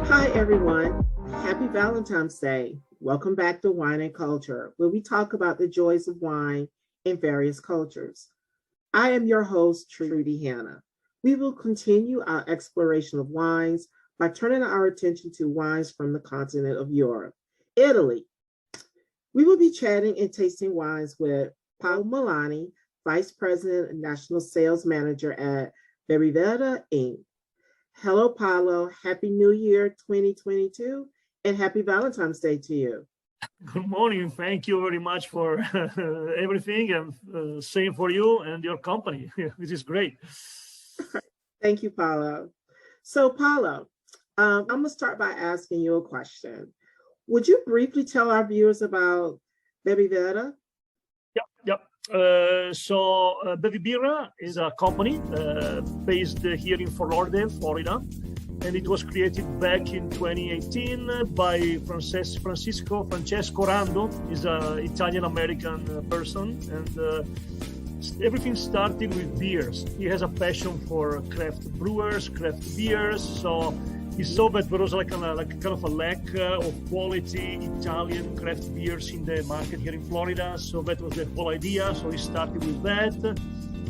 Hi, everyone. Happy Valentine's Day. Welcome back to Wine and Culture, where we talk about the joys of wine in various cultures. I am your host, Trudy Hanna. We will continue our exploration of wines by turning our attention to wines from the continent of Europe, Italy. We will be chatting and tasting wines with Paolo Milani, Vice President and National Sales Manager at Bevibirra Inc. Hello, Paolo. Happy New Year 2022 and happy Valentine's Day to you. Good morning. Thank you very much for everything, and same for you and your company. This is great. Thank you, Paolo. So, Paolo, I'm going to start by asking you a question. Would you briefly tell our viewers about Bevibirra? Yep. So Bevibirra is a company based here in Fort Lauderdale, Florida, and it was created back in 2018 by Francesco Rando. Is an Italian-American person, and everything started with beers. He has a passion for craft brewers, craft beers, so he saw that there was kind of a lack of quality Italian craft beers in the market here in Florida. So that was the whole idea. So he started with that.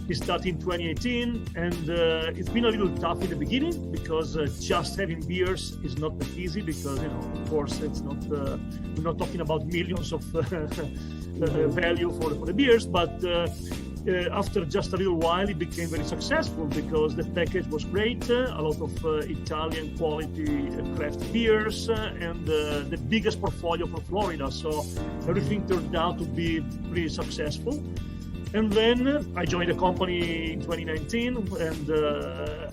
He started in 2018, and it's been a little tough in the beginning because just having beers is not that easy because, of course, it's not. We're not talking about millions of value for the beers, but after just a little while, it became very successful because the package was great, a lot of Italian quality craft beers, and the biggest portfolio for Florida. So everything turned out to be pretty successful. And then I joined the company in 2019, and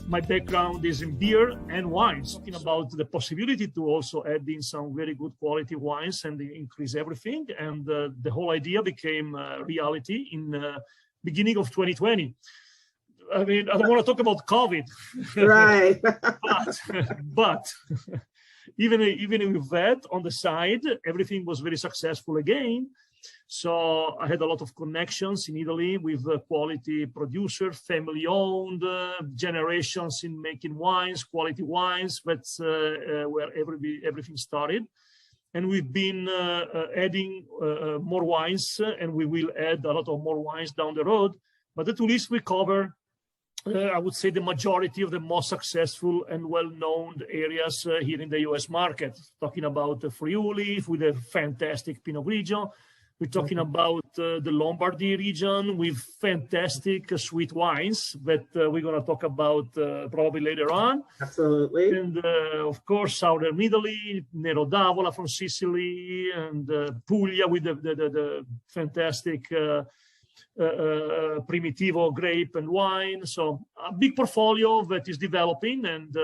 my background is in beer and wines, talking about the possibility to also add in some very good quality wines and increase everything. And the whole idea became reality in beginning of 2020. I mean, I don't want to talk about COVID, Right? but even with that on the side, everything was very successful again. So I had a lot of connections in Italy with quality producers, family-owned, generations in making wines, quality wines. That's where everything started. And we've been adding more wines, and we will add a lot of more wines down the road. But at least we cover, I would say, the majority of the most successful and well-known areas here in the U.S. market. Talking about Friuli with a fantastic Pinot Grigio. We're talking about the Lombardy region with fantastic sweet wines that we're going to talk about probably later on. Absolutely. And of course, Southern Italy, Nero d'Avola from Sicily, and Puglia with the fantastic Primitivo grape and wine. So a big portfolio that is developing, and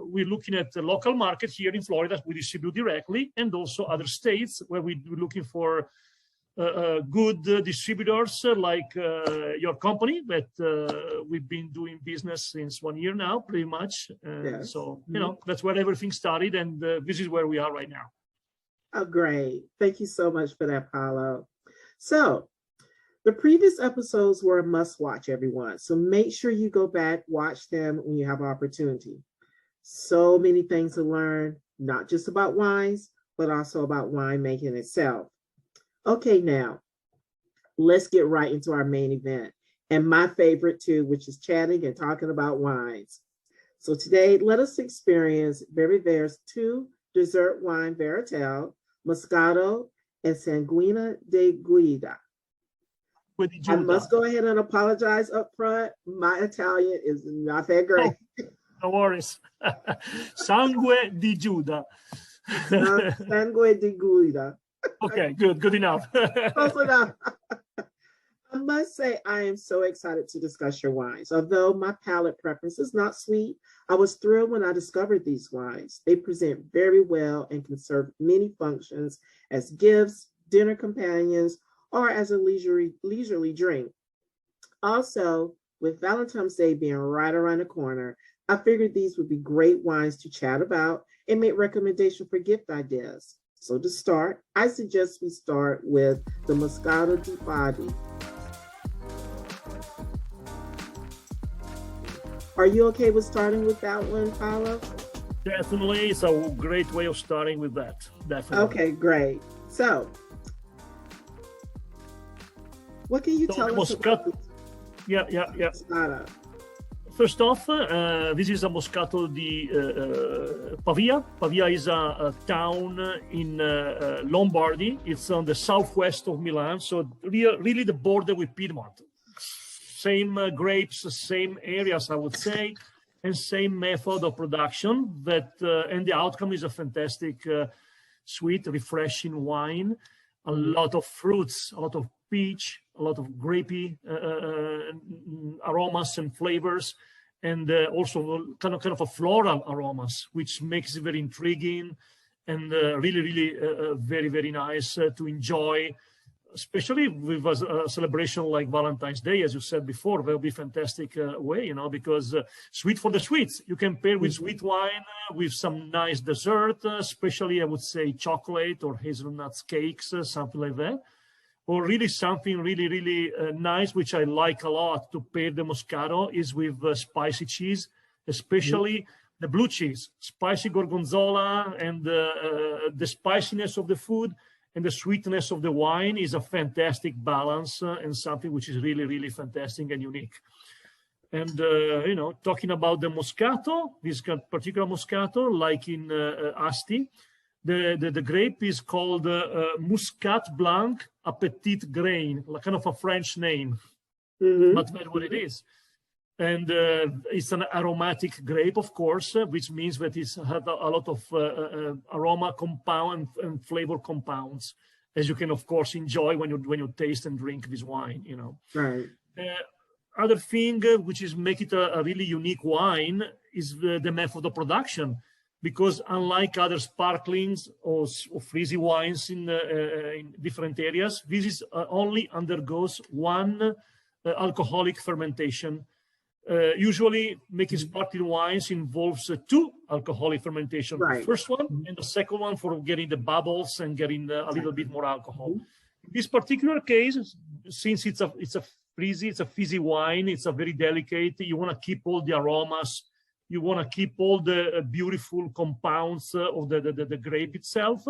we're looking at the local market here in Florida. We distribute directly, and also other states where we're looking for good distributors like your company that we've been doing business since 1 year now, pretty much. Yes. So, that's where everything started, and this is where we are right now. Oh, great. Thank you so much for that, Paolo. So the previous episodes were a must watch, everyone. So make sure you go back, watch them when you have opportunity. So many things to learn, not just about wines, but also about winemaking itself. Okay, now let's get right into our main event, and my favorite too, which is chatting and talking about wines. So today, let us experience Bevibirra's 2 dessert wine varietal, Moscato and Sangue de Giuda. I must go ahead and apologize up front. My Italian is not that great. No worries. Sangue di Giuda. Sangue di Giuda. Okay, good enough. Close enough. I must say I am so excited to discuss your wines. Although my palate preference is not sweet, I was thrilled when I discovered these wines. They present very well and can serve many functions as gifts, dinner companions, or as a leisurely drink. Also, with Valentine's Day being right around the corner, I figured these would be great wines to chat about and make recommendations for gift ideas. So to start, I suggest we start with the Moscato di Bari. Are you okay with starting with that one, Paolo? Definitely, it's a great way of starting with that. Definitely. Okay, great. So, what can you tell us about Yeah. Moscato? First off, this is a Moscato di Pavia. Pavia is a town in Lombardy. It's on the southwest of Milan, so really the border with Piedmont. Same grapes, same areas, I would say, and same method of production. And the outcome is a fantastic, sweet, refreshing wine. A lot of fruits, a lot of peach, a lot of grapey aromas and flavors, and also kind of a floral aromas, which makes it very intriguing and really very, very nice to enjoy, especially with a celebration like Valentine's Day, as you said before. Will be fantastic way, because sweet for the sweets. You can pair with sweet wine with some nice dessert, especially I would say chocolate or hazelnuts cakes, something like that. Or really something really nice, which I like a lot to pair the Moscato, is with spicy cheese, especially the blue cheese, spicy gorgonzola, and the spiciness of the food and the sweetness of the wine is a fantastic balance and something which is really fantastic and unique. And talking about the Moscato, this particular Moscato, like in Asti, the grape is called Muscat Blanc à Petit Grain, like kind of a French name, but that's what it is. And it's an aromatic grape, of course, which means that it's had a lot of aroma compound and flavor compounds, as you can, of course, enjoy when you taste and drink this wine. Right. Other thing which is make it a really unique wine is the method of production. Because unlike other sparklings or frizzy wines in different areas, this is only undergoes one alcoholic fermentation. Usually, making sparkling wines involves two alcoholic fermentation. Right. The first one and the second one for getting the bubbles and getting a little bit more alcohol. In this particular case, since it's a fizzy wine, it's a very delicate. You want to keep all the aromas. You want to keep all the beautiful compounds of the grape itself.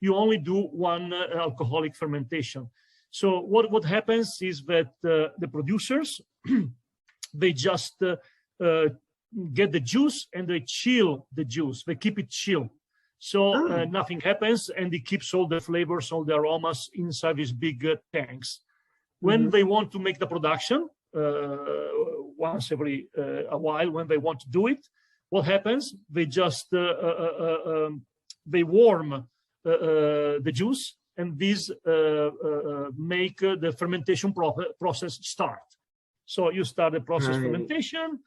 You only do one alcoholic fermentation. So what happens is that the producers, they just get the juice and they chill the juice. They keep it chill. So nothing happens, and it keeps all the flavors, all the aromas inside these big tanks. When they want to make the production, once every a while, when they want to do it, what happens? They just they warm the juice, and these make the fermentation process start. So you start the process fermentation,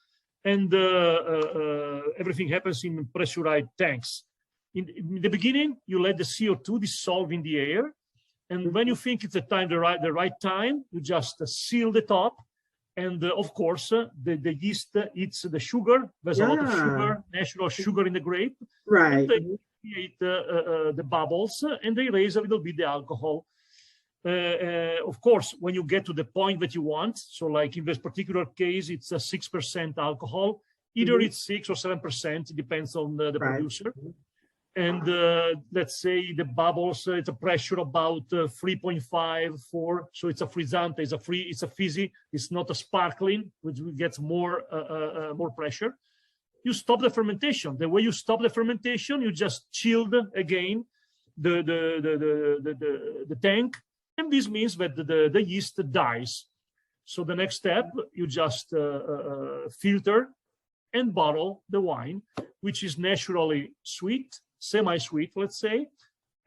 and everything happens in pressurized tanks. In the beginning, you let the CO2 dissolve in the air, and when you think it's the right time, you just seal the top. And of course, the yeast eats the sugar. There's a lot of sugar, natural sugar in the grape. Right. And they create the bubbles, and they raise a little bit the alcohol. Of course, when you get to the point that you want, so like in this particular case, it's a 6% alcohol. Either it's 6 or 7%, it depends on the producer. And let's say the bubbles, it's a pressure about 3.5, 4. So it's a frizzante, it's a fizzy. It's not a sparkling, which gets more pressure. You stop the fermentation. The way you stop the fermentation, you just chilled again the tank, and this means that the yeast dies. So the next step, you just filter and bottle the wine, which is naturally sweet, semi-sweet, let's say,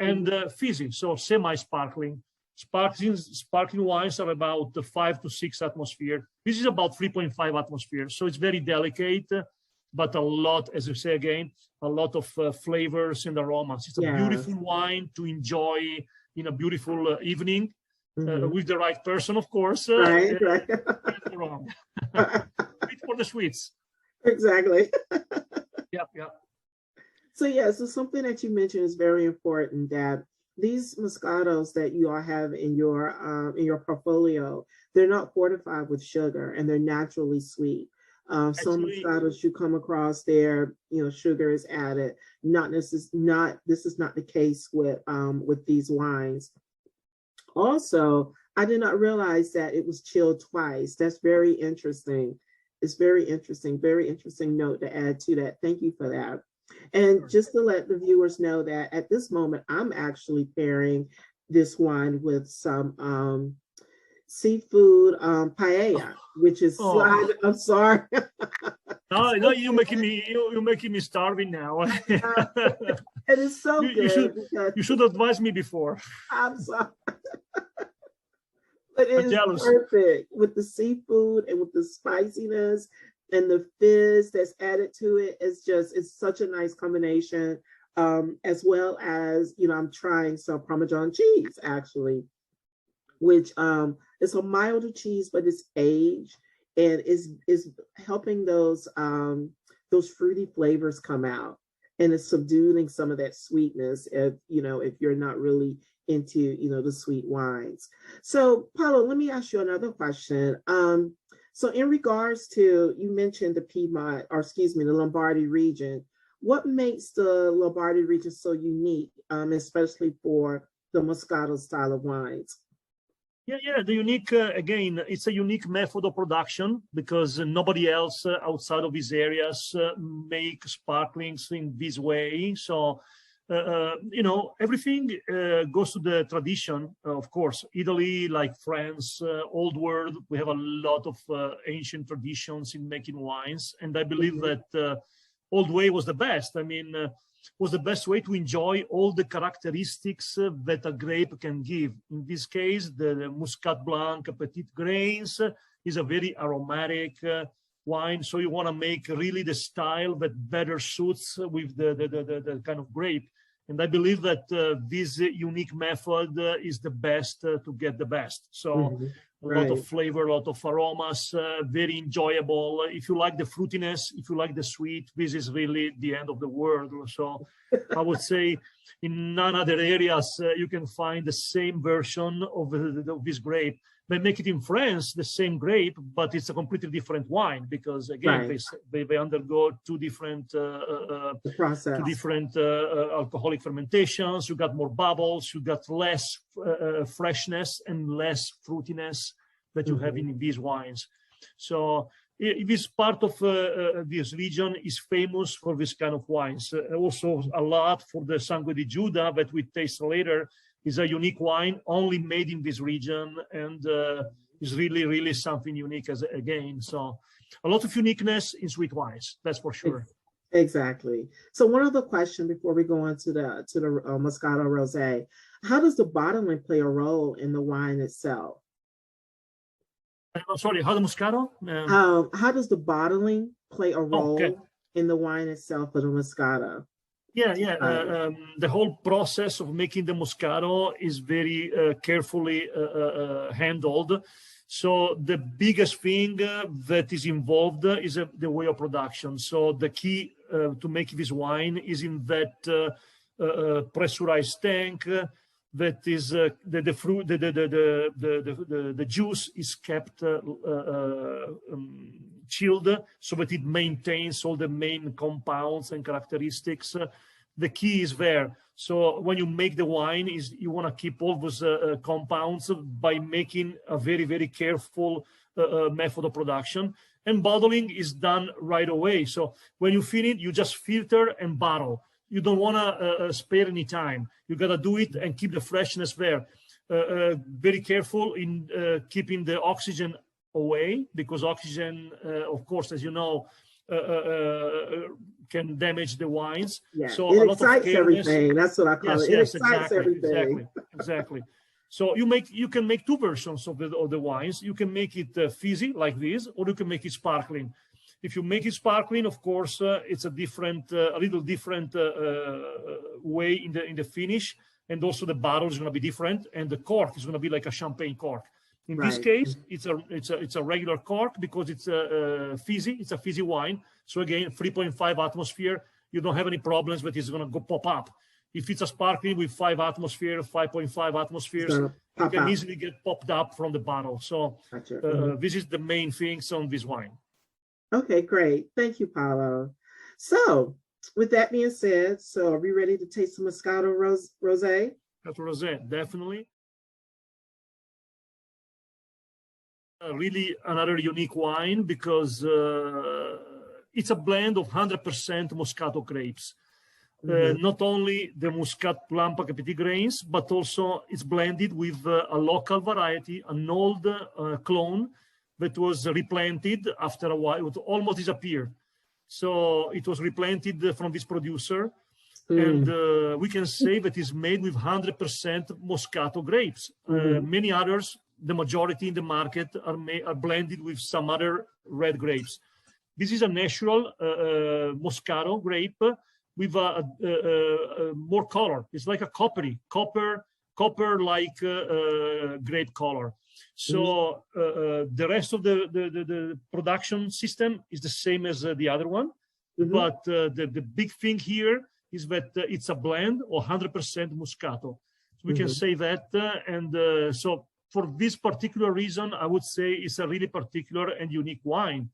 and fizzy, so semi-sparkling. Sparkling wines are about 5 to 6 atmosphere. This is about 3.5 atmosphere, so it's very delicate, but a lot, as you say again, a lot of flavors and aromas. It's a beautiful wine to enjoy in a beautiful evening with the right person, of course. Right. Wrong. Sweet for the sweets. Exactly. Yeah. So something that you mentioned is very important, that these Moscatos that you all have in your portfolio, they're not fortified with sugar and they're naturally sweet. Some Moscatos you come across there, sugar is added. This is not the case with these wines. Also, I did not realize that it was chilled twice. That's very interesting. It's very interesting note to add to that. Thank you for that. And just to let the viewers know that at this moment, I'm actually pairing this wine with some seafood paella, which is I'm sorry. No, you're making me starving now. It is so good. You should advise me before. I'm sorry. But it is perfect with the seafood and with the spiciness and the fizz that's added to it. It's such a nice combination. As well as, I'm trying some Parmesan cheese actually, which it's a milder cheese, but it's aged and is helping those fruity flavors come out, and it's subduing some of that sweetness if you're not really into the sweet wines. So Paolo, let me ask you another question. So in regards to, you mentioned the Lombardy region. What makes the Lombardy region so unique, especially for the Moscato style of wines? Yeah. The unique, again, it's a unique method of production because nobody else outside of these areas make sparklings in this way. So, everything goes to the tradition. Of course, Italy, like France, old world, we have a lot of ancient traditions in making wines. And I believe that old way was the best. Was the best way to enjoy all the characteristics that a grape can give. In this case, the Muscat Blanc, Petit Grains, is a very aromatic wine. So you want to make really the style that better suits with the kind of grape. And I believe that this unique method is the best to get the best. So a lot of flavor, a lot of aromas, very enjoyable. If you like the fruitiness, if you like the sweet, this is really the end of the world. So I would say in none other areas you can find the same version of this grape. They make it in France, the same grape, but it's a completely different wine because again, they undergo two different alcoholic fermentations. You got more bubbles, you got less freshness and less fruitiness that you have in these wines. So this part of this region is famous for this kind of wines. Also a lot for the Sangue di Giuda that we taste later. Is a unique wine only made in this region, and is really, really something unique again. So a lot of uniqueness in sweet wines, that's for sure. Exactly. So one other question before we go on to the Moscato Rosé. How does the bottling play a role in the wine itself? Sorry, how the Moscato? How does the bottling play a role in the wine itself for the Moscato? The whole process of making the Moscato is very carefully handled. So the biggest thing that is involved is the way of production. So the key to make this wine is in that pressurized tank. That is the fruit, the juice is kept chilled so that it maintains all the main compounds and characteristics. The key is there. So when you make the wine, you want to keep all those compounds by making a very, very careful method of production. And bottling is done right away. So when you finish, you just filter and bottle. You don't want to spare any time. You got to do it and keep the freshness there. Very careful in keeping the oxygen away, because oxygen, of course, as you know, can damage the wines. Yeah, so it excites everything. That's what I call it. It excites everything. Exactly. So you can make two versions of the wines. You can make it fizzy like this, or you can make it sparkling. If you make it sparkling, of course, it's a little different way in the finish, and also the bottle is going to be different, and the cork is going to be like a champagne cork. In this case, it's a regular cork because it's fizzy. It's a fizzy wine. So again, 3.5 atmosphere. You don't have any problems that it's going to go pop up. If it's a sparkling with 5 atmosphere, 5.5 atmospheres, it can easily get popped up from the bottle. So this is the main things on this wine. Okay, great. Thank you, Paolo. So, with that being said, so are we ready to taste some Moscato Rosé? That's rosé, definitely. Really another unique wine because it's a blend of 100% Moscato grapes. Not only the Muscat Plampa Petit grains, but also it's blended with a local variety, an old clone that was replanted after a while, it almost disappeared. So it was replanted from this producer. And we can say that it's made with 100% Moscato grapes. Many others, the majority in the market, are blended with some other red grapes. This is a natural Moscato grape with a more color. It's like a copper-like grape color. So the rest of the production system is the same as the other one. But the big thing here is that it's a blend of 100% Moscato. So we can say that. And so for this particular reason, I would say it's a really particular and unique wine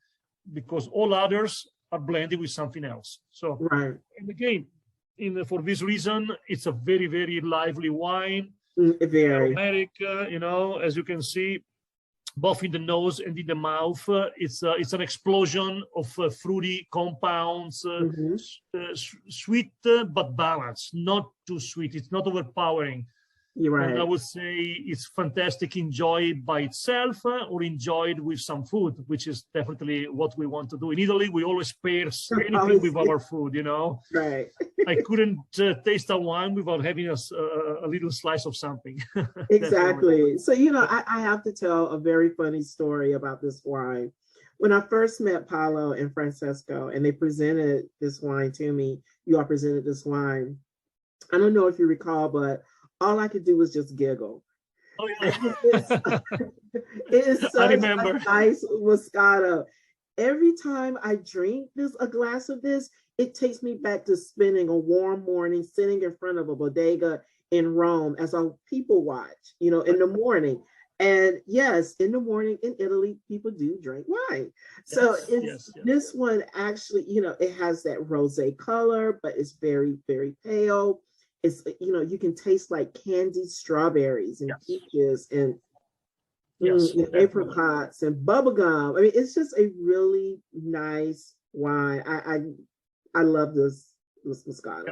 because all others are blended with something else. So, and again, for this reason, it's a very, very lively wine. Very aromatic, as you can see, both in the nose and in the mouth. It's an explosion of fruity compounds, sweet but balanced, not too sweet. It's not overpowering. You're right. And I would say it's fantastic enjoyed by itself or enjoyed with some food, which is definitely what we want to do. In Italy, we always pair anything with our food, Right. I couldn't taste a wine without having a little slice of something. Exactly. So, I have to tell a very funny story about this wine. When I first met Paolo and Francesco, and they presented this wine to me, you all presented this wine. I don't know if you recall, but all I could do was just giggle. Oh, yeah. It is such a nice Moscato. Every time I drink a glass of this, it takes me back to spending a warm morning sitting in front of a bodega in Rome as a people watch, in the morning. And yes, in the morning in Italy, people do drink wine. So this one actually, it has that rosé color, but it's very, very pale. It's, you can taste like candied strawberries and peaches and apricots and bubblegum. I mean, it's just a really nice wine. I love this Moscato.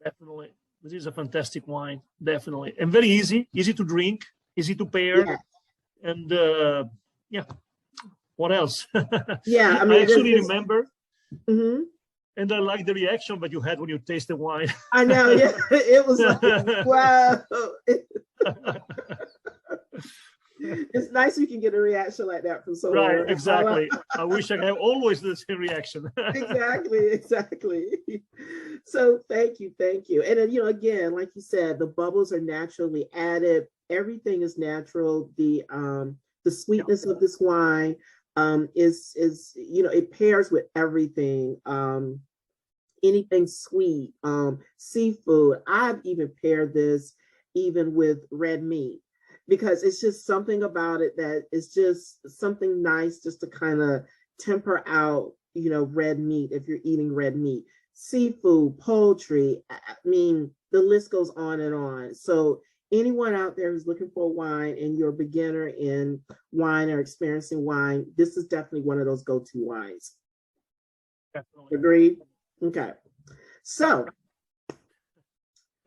Definitely. This is a fantastic wine, definitely. And very easy to drink, easy to pair. And what else? I mean, I actually remember. And I like the reaction that you had when you taste the wine. I know, yeah. It was like, wow. It's nice you can get a reaction like that from someone. Right, exactly. I wish I had always the same reaction. Exactly. So thank you. And then, again, like you said, the bubbles are naturally added. Everything is natural. The sweetness of this wine is it pairs with everything. Anything sweet, seafood. I've even paired this even with red meat because it's just something about it that is just something nice just to kind of temper out, red meat if you're eating red meat. Seafood, poultry, I mean, the list goes on and on. So anyone out there who's looking for wine and you're a beginner in wine or experiencing wine, this is definitely one of those go-to wines. Definitely. Agreed? Okay. So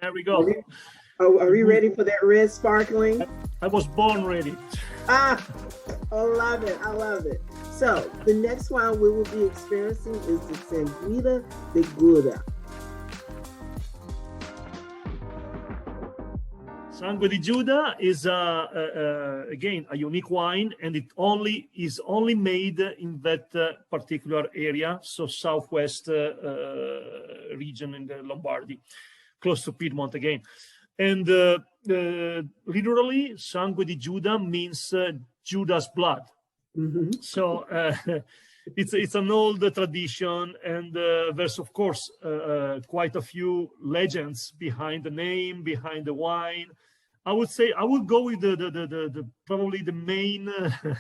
there we go. Are we ready for that red sparkling? I was born ready. I love it. So the next wine we will be experiencing is the Sangue de Giuda. Sangue di Giuda is again a unique wine, and it is only made in that particular area, so southwest region in the Lombardy, close to Piedmont again. And literally, Sangue di Giuda means Judas blood. So it's an old tradition, and there's of course quite a few legends behind the name, behind the wine. I would say I would go with the probably the main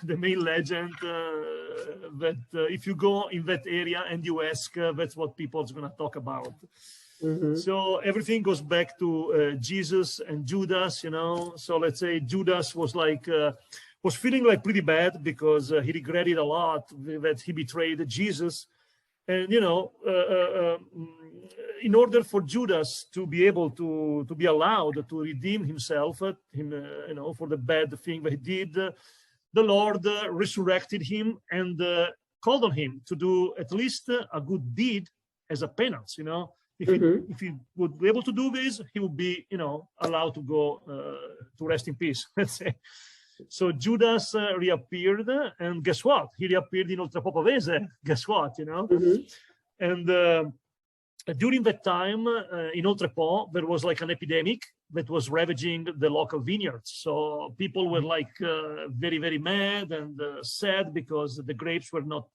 the main legend that if you go in that area and you ask, that's what people's gonna talk about. Mm-hmm. So everything goes back to Jesus and Judas, you know. So let's say Judas was like was feeling like pretty bad because he regretted a lot that he betrayed Jesus, and you know. In order for Judas to be able to be allowed to redeem himself, you know, for the bad thing that he did, the Lord resurrected him and called on him to do at least a good deed as a penance. You know, if he would be able to do this, he would be, you know, allowed to go to rest in peace. Let's say. So Judas reappeared, and guess what? He reappeared in Oltrepò. Guess what? You know, and. During that time in Oltrepò, there was like an epidemic that was ravaging the local vineyards. So people were like very, very mad and sad because the grapes were not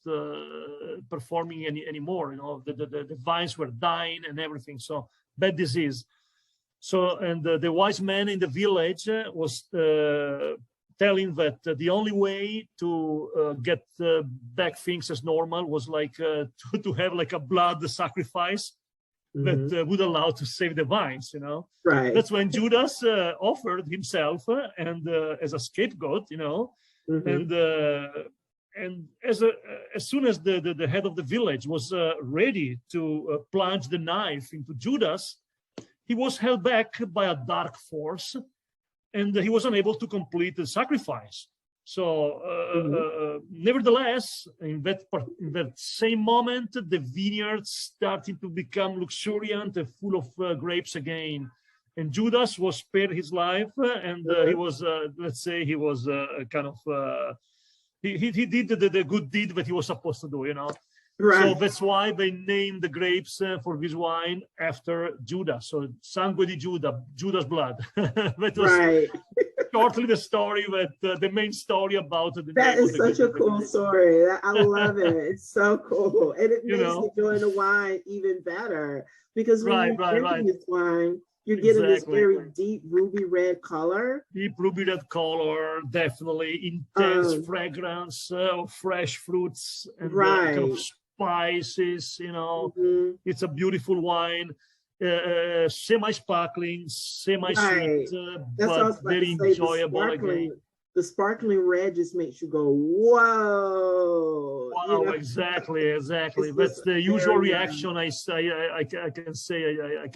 performing anymore. You know, the vines were dying and everything. So bad disease. So, and the wise man in the village was telling that the only way to get back things as normal was like to have like a blood sacrifice that would allow to save the vines, you know. Right. That's when Judas offered himself and as a scapegoat, you know, and as soon as the head of the village was ready to plunge the knife into Judas, he was held back by a dark force, and he was unable to complete the sacrifice. So, nevertheless, in that same moment, the vineyards started to become luxuriant and full of grapes again. And Judas was spared his life, and he was, let's say, he was kind of, he did the good deed that he was supposed to do, you know. Right. So that's why they named the grapes for this wine after Judas. So Sangue di Giuda, Judas' blood. That was right. shortly the story, that the main story about the that is such a cool story. I love it. It's so cool, and it makes enjoying the wine even better because when you're drinking this wine, you're getting this very deep ruby red color. Deep ruby red color, definitely intense fragrance of fresh fruits and kind of spices. You know, it's a beautiful wine. Semi-sparkling, semi-sweet, but very enjoyable again. The sparkling red just makes you go, whoa! Wow, you know? Exactly. That's the usual reaction. I can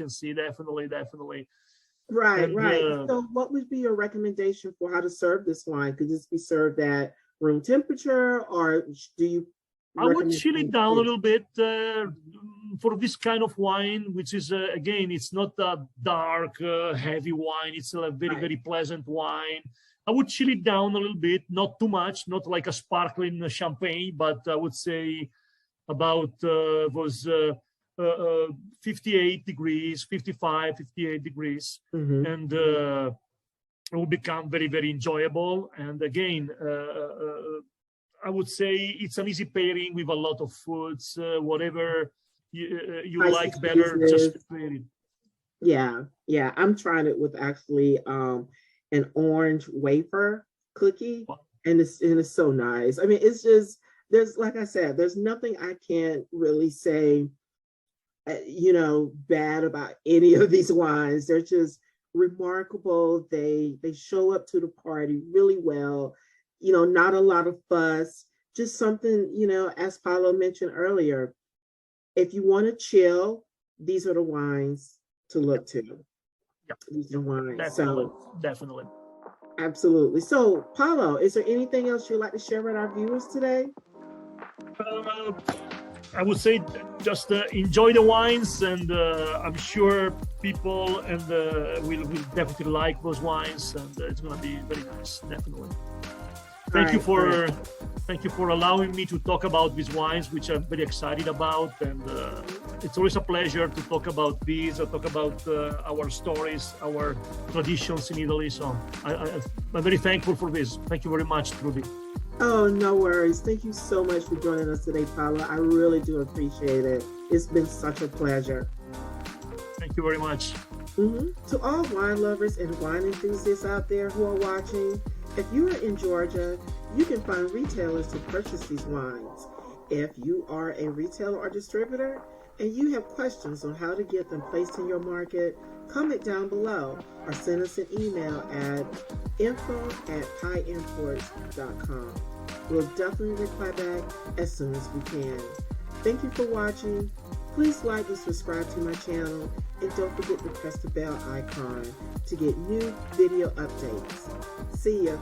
see definitely. Right, and, right. So, what would be your recommendation for how to serve this wine? Could this be served at room temperature, or do you? I would chill it down a little bit for this kind of wine, which is, again, it's not a dark, heavy wine. It's a very, very pleasant wine. I would chill it down a little bit, not too much, not like a sparkling champagne, but I would say about 58 degrees, 55, 58 degrees. And it will become very, very enjoyable. And again, I would say it's an easy pairing with a lot of foods, whatever you like better, just pair it. Yeah. I'm trying it with actually an orange wafer cookie, and it's so nice. I mean, it's just, there's, like I said, there's nothing I can't really say, you know, bad about any of these wines. They're just remarkable. They show up to the party really well. You know, not a lot of fuss, just something, you know, as Paolo mentioned earlier, if you want to chill, these are the wines to look to. These are wines. Definitely. Absolutely. So, Paolo, is there anything else you'd like to share with our viewers today? I would say just enjoy the wines, and I'm sure people will definitely like those wines, and it's going to be very nice, definitely. Thank you for allowing me to talk about these wines, which I'm very excited about, and it's always a pleasure to talk about these, or talk about our stories, our traditions in Italy. So I'm very thankful for this. Thank you very much, Trudy. Oh, no worries. Thank you so much for joining us today, Paolo. I really do appreciate it. It's been such a pleasure. Thank you very much. To all wine lovers and wine enthusiasts out there who are watching, if you are in Georgia, you can find retailers to purchase these wines. If you are a retailer or distributor and you have questions on how to get them placed in your market, comment down below or send us an email at info@pieimports.com. We'll definitely reply back as soon as we can. Thank you for watching. Please like and subscribe to my channel, and don't forget to press the bell icon to get new video updates. See ya.